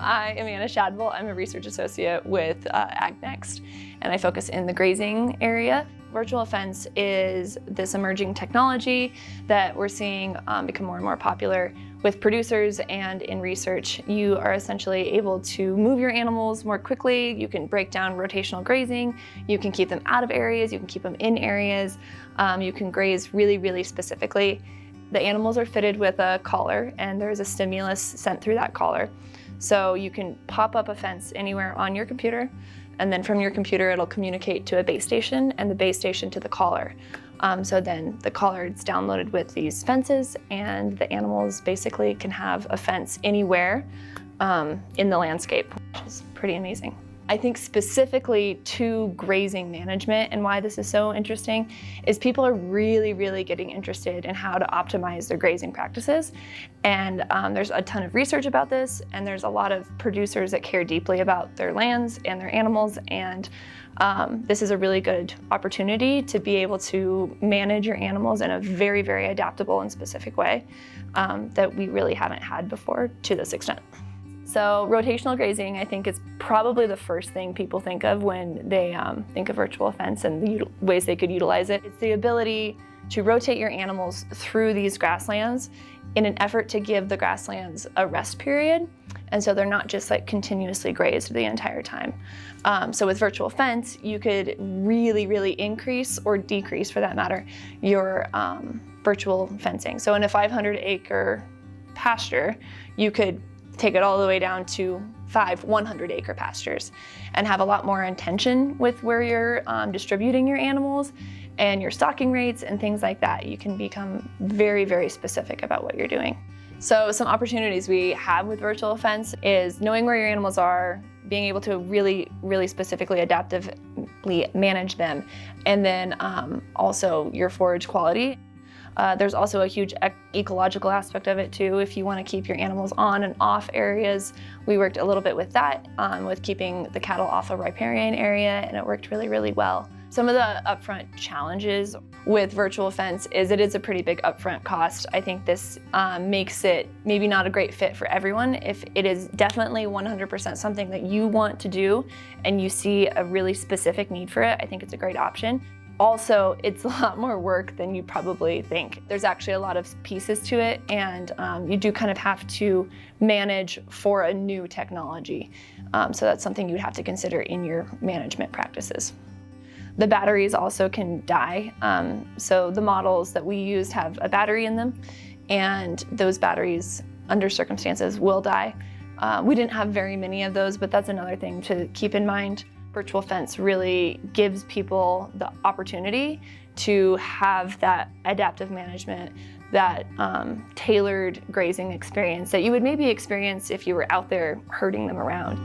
I am Anna Shadbolt. I'm a research associate with AgNext, and I focus in the grazing area. Virtual fence is this emerging technology that we're seeing become more and more popular with producers and in research. You are essentially able to move your animals more quickly. You can break down rotational grazing. You can keep them out of areas. You can keep them in areas. You can graze really, really specifically. The animals are fitted with a collar, and there's a stimulus sent through that collar. So you can pop up a fence anywhere on your computer, and then from your computer it'll communicate to a base station, and the base station to the collar. So then the collar is downloaded with these fences, and the animals basically can have a fence anywhere in the landscape, which is pretty amazing. I think specifically to grazing management and why this is so interesting is people are really, really getting interested in how to optimize their grazing practices. And there's a ton of research about this, and there's a lot of producers that care deeply about their lands and their animals. And this is a really good opportunity to be able to manage your animals in a very, very adaptable and specific way that we really haven't had before to this extent. So rotational grazing, I think, is probably the first thing people think of when they think of virtual fence and the ways they could utilize it. It's the ability to rotate your animals through these grasslands in an effort to give the grasslands a rest period. And so they're not just like continuously grazed the entire time. So with virtual fence, you could really, really increase or decrease, for that matter, your virtual fencing. So in a 500-acre pasture, you could take it all the way down to 5 100-acre pastures and have a lot more intention with where you're distributing your animals and your stocking rates and things like that. You can become very, very specific about what you're doing. So some opportunities we have with virtual fence is knowing where your animals are, being able to really, really specifically adaptively manage them, and then also your forage quality. There's also a huge ecological aspect of it too. If you want to keep your animals on and off areas, we worked a little bit with that, with keeping the cattle off a riparian area, and it worked really, really well. Some of the upfront challenges with virtual fence is it is a pretty big upfront cost. I think this makes it maybe not a great fit for everyone. If it is definitely 100% something that you want to do and you see a really specific need for it, I think it's a great option. Also, it's a lot more work than you probably think. There's actually a lot of pieces to it, and you do kind of have to manage for a new technology. So that's something you'd have to consider in your management practices. The batteries also can die. So the models that we used have a battery in them, and those batteries, under circumstances, will die. We didn't have very many of those, but that's another thing to keep in mind. Virtual fence really gives people the opportunity to have that adaptive management, that tailored grazing experience that you would maybe experience if you were out there herding them around.